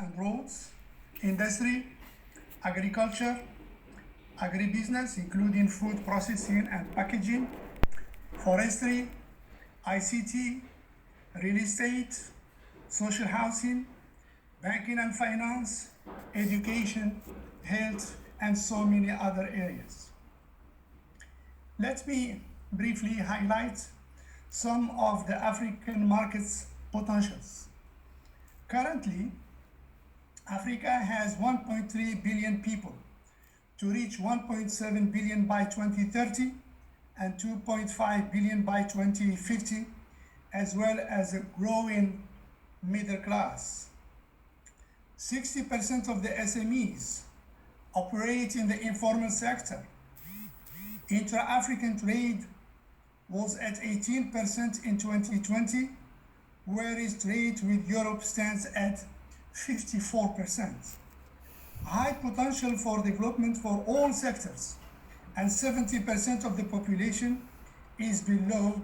and roads, industry, agriculture, agribusiness, including food processing and packaging, forestry, ICT, real estate, social housing, banking and finance, education, health, and so many other areas. Let me briefly highlight some of the African market's potentials. Currently, Africa has 1.3 billion people to reach 1.7 billion by 2030 and 2.5 billion by 2050, as well as a growing middle class. 60% of the SMEs operate in the informal sector. Intra-African trade was at 18% in 2020, whereas trade with Europe stands at 54%. High potential for development for all sectors, and 70% of the population is below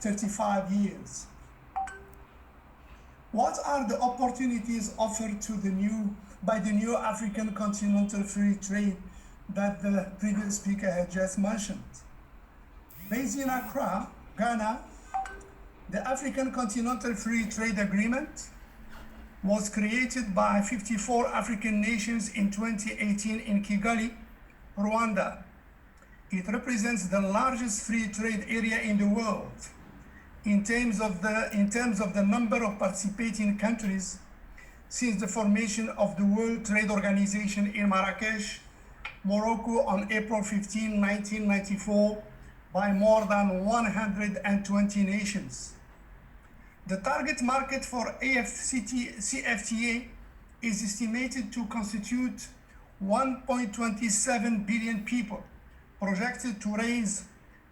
35 years. What are the opportunities offered by the new African Continental Free Trade that the previous speaker had just mentioned? Based in Accra, Ghana, the African Continental Free Trade Agreement was created by 54 African nations in 2018 in Kigali, Rwanda. It represents the largest free trade area in the world. In terms of the number of participating countries since the formation of the World Trade Organization in Marrakesh, Morocco on April 15, 1994, by more than 120 nations. The target market for CFTA is estimated to constitute 1.27 billion people, projected to raise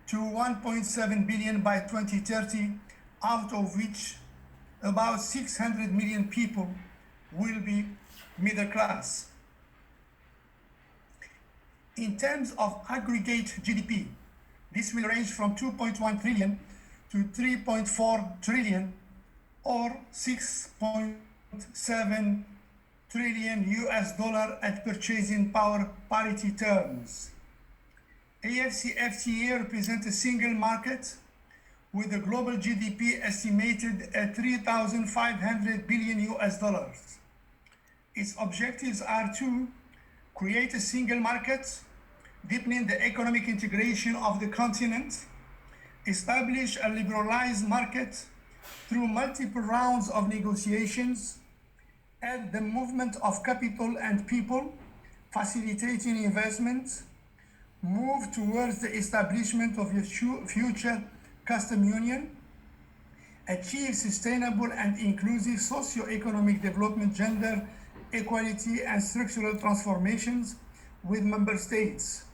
to 1.7 billion by 2030, out of which about 600 million people will be middle class. In terms of aggregate GDP, this will range from 2.1 trillion to 3.4 trillion, or 6.7 trillion US dollar at purchasing power parity terms. AFCFTA represents a single market with a global GDP estimated at 3,500 billion US dollars. Its objectives are to create a single market, deepening the economic integration of the continent, establish a liberalized market through multiple rounds of negotiations, aid the movement of capital and people, facilitating investment, move towards the establishment of a future custom union, achieve sustainable and inclusive socio-economic development, gender equality and structural transformations with member states,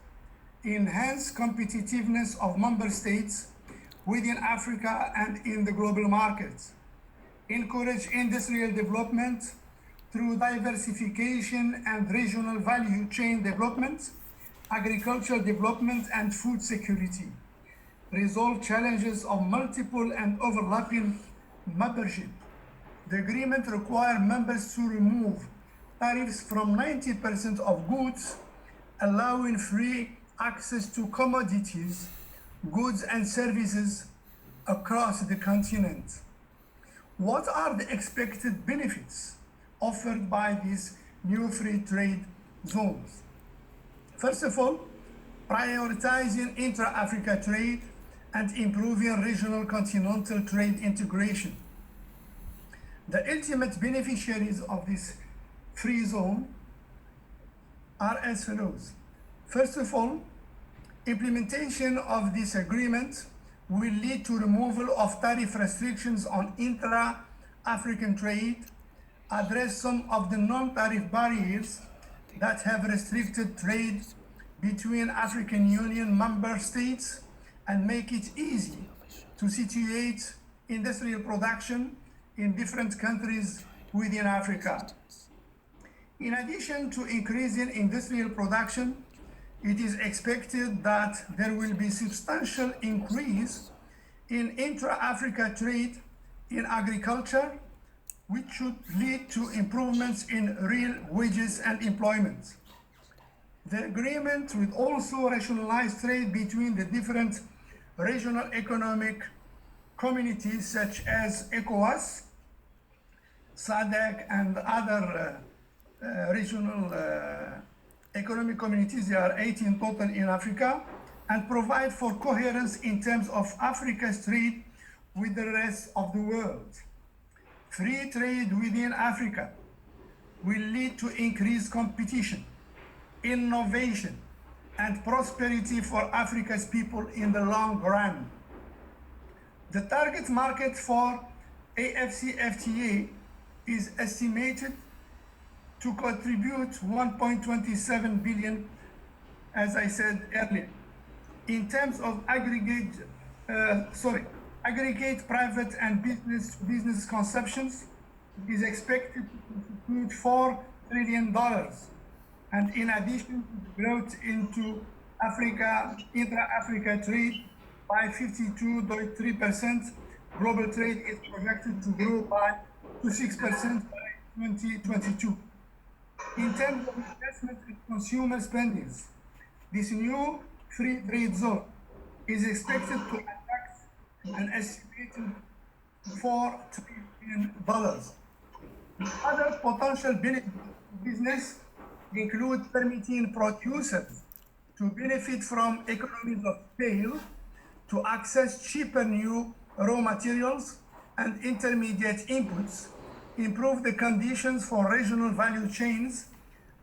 enhance competitiveness of member states within Africa and in the global market, encourage industrial development through diversification and regional value chain development, agricultural development and food security, resolve challenges of multiple and overlapping membership. The agreement requires members to remove tariffs from 90% of goods, allowing free access to commodities, goods and services across the continent. What are the expected benefits offered by these new free trade zones? First of all, prioritizing intra-Africa trade and improving regional continental trade integration. The ultimate beneficiaries of this free zone are as follows. First of all, implementation of this agreement will lead to removal of tariff restrictions on intra-African trade, address some of the non-tariff barriers that have restricted trade between African Union member states, and make it easy to situate industrial production in different countries within Africa. In addition to increasing industrial production, it is expected that there will be substantial increase in intra-Africa trade in agriculture, which should lead to improvements in real wages and employment. The agreement will also rationalize trade between the different regional economic communities such as ECOWAS, SADC, and other regional economic communities. There are 8 in total in Africa, and provide for coherence in terms of Africa's trade with the rest of the world. Free trade within Africa will lead to increased competition, innovation, and prosperity for Africa's people in the long run. The target market for AFCFTA is estimated to contribute 1.27 billion, as I said earlier. In terms of aggregate private and business consumptions, it is expected to contribute $4 trillion. And in addition to the growth into intra-Africa trade by 52.3%, global trade is projected to grow by 6% by 2022. In terms of investment and consumer spending, this new free trade zone is expected to attract an estimated $4 trillion. Other potential benefits of business include permitting producers to benefit from economies of scale, to access cheaper new raw materials and intermediate inputs, improve the conditions for regional value chains,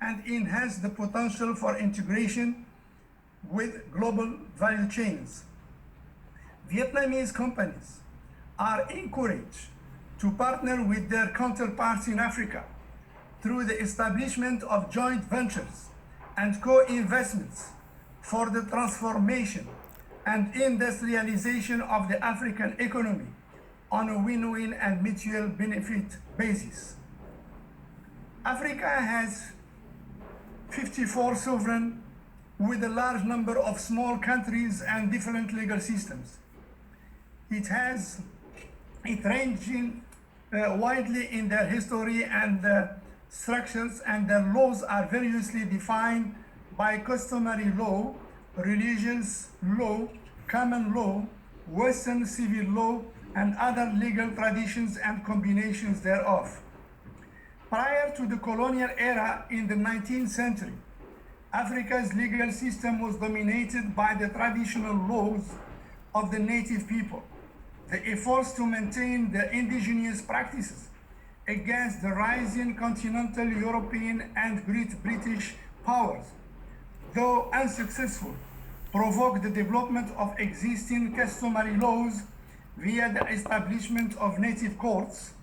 and enhance the potential for integration with global value chains. Vietnamese companies are encouraged to partner with their counterparts in Africa through the establishment of joint ventures and co-investments for the transformation and industrialization of the African economy on a win-win and mutual benefit basis. Africa has 54 sovereign with a large number of small countries and different legal systems. It ranging widely in their history and structures, and their laws are variously defined by customary law, religious law, common law, Western civil law, and other legal traditions and combinations thereof. Prior to the colonial era in the 19th century, Africa's legal system was dominated by the traditional laws of the native people. The efforts to maintain the indigenous practices against the rising continental European and Great British powers, though unsuccessful, provoked the development of existing customary laws via the establishment of native courts,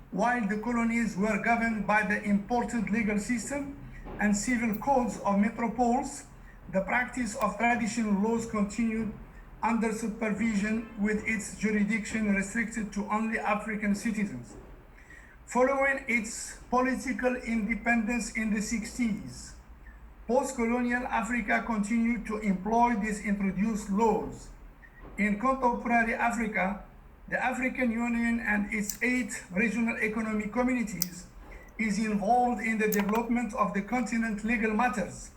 while the colonies were governed by the imported legal system and civil codes of metropoles. The practice of traditional laws continued under supervision, with its jurisdiction restricted to only African citizens. Following its political independence in the 60s, post-colonial Africa continued to employ these introduced laws. In contemporary Africa, the African Union and its 8 regional economic communities is involved in the development of the continent's legal matters,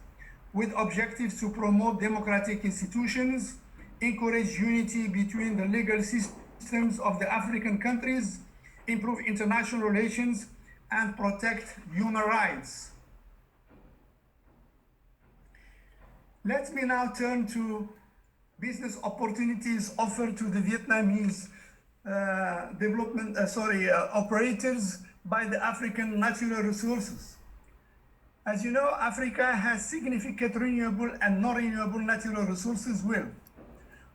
with objectives to promote democratic institutions, encourage unity between the legal systems of the African countries, improve international relations, and protect human rights. Let me now turn to business opportunities offered to the Vietnamese operators by the African natural resources. As you know, Africa has significant renewable and non-renewable natural resources wealth.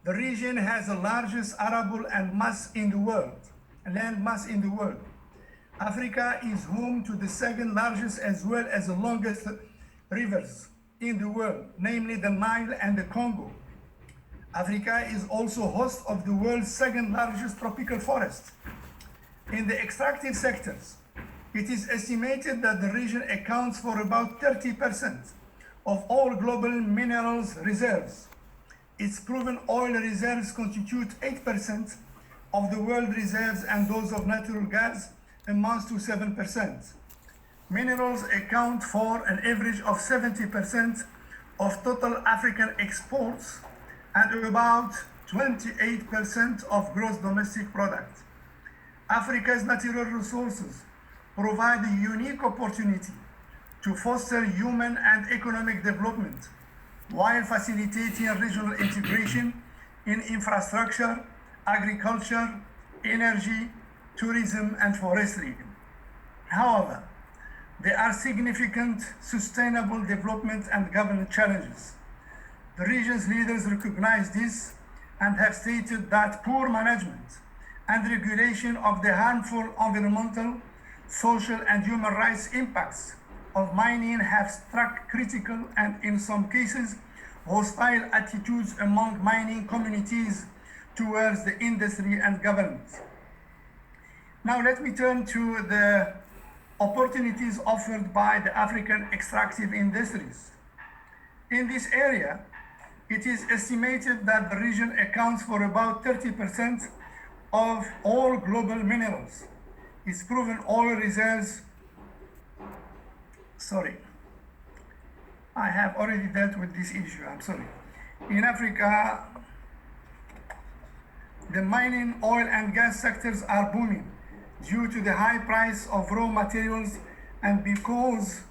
The region has the largest arable and land mass in the world. Africa is home to the second largest as well as the longest rivers in the world, namely the Nile and the Congo. Africa is also host of the world's second largest tropical forest. In the extractive sectors, it is estimated that the region accounts for about 30% of all global minerals reserves. Its proven oil reserves constitute 8% of the world reserves, and those of natural gas amounts to 7%. Minerals account for an average of 70% of total African exports and about 28% of gross domestic product. Africa's natural resources provide a unique opportunity to foster human and economic development while facilitating regional integration in infrastructure, agriculture, energy, tourism, and forestry. However, there are significant sustainable development and governance challenges. The region's leaders recognize this and have stated that poor management and regulation of the harmful environmental, social, and human rights impacts of mining have struck critical and, in some cases, hostile attitudes among mining communities towards the industry and government. Now let me turn to the opportunities offered by the African extractive industries. In this area, it is estimated that the region accounts for about 30% of all global minerals. Its proven oil reserves, I have already dealt with this issue, I'm sorry. In Africa, the mining, oil and gas sectors are booming due to the high price of raw materials and because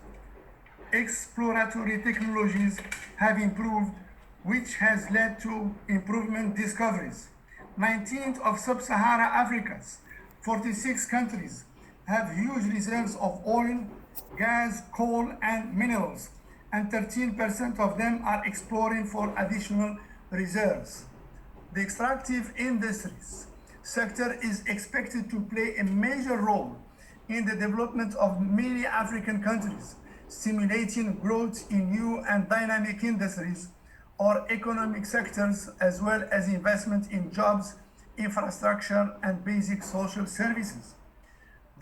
exploratory technologies have improved, which has led to improvement discoveries. 19 of sub-Sahara Africa's 46 countries have huge reserves of oil, gas, coal, and minerals, and 13% of them are exploring for additional reserves. The extractive industries sector is expected to play a major role in the development of many African countries, stimulating growth in new and dynamic industries or economic sectors, as well as investment in jobs, infrastructure, and basic social services.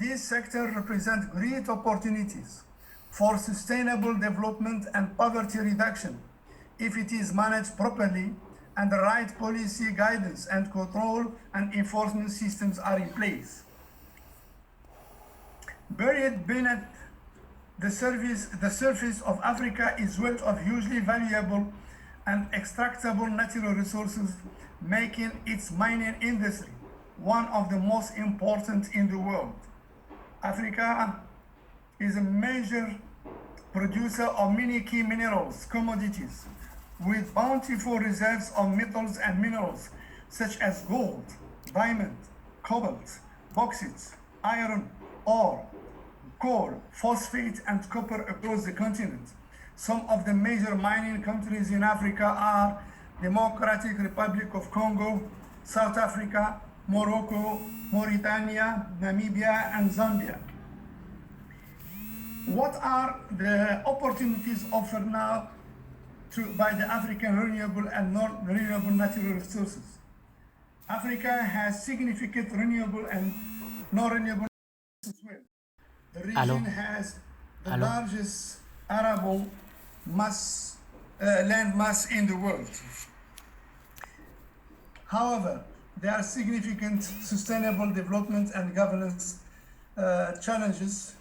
This sector represents great opportunities for sustainable development and poverty reduction if it is managed properly and the right policy guidance and control and enforcement systems are in place. Buried beneath the surface of Africa is wealth of hugely valuable and extractable natural resources, making its mining industry one of the most important in the world. Africa is a major producer of many key minerals, commodities, with bountiful reserves of metals and minerals such as gold, diamond, cobalt, bauxite, iron, ore, coal, phosphate, and copper across the continent. Some of the major mining countries in Africa are Democratic Republic of Congo, South Africa, Morocco, Mauritania, Namibia, and Zambia. What are the opportunities offered now by the African renewable and non-renewable natural resources? Africa has significant renewable and non-renewable resources as well. The region has the largest arable land mass in the world. However, there are significant sustainable development and governance challenges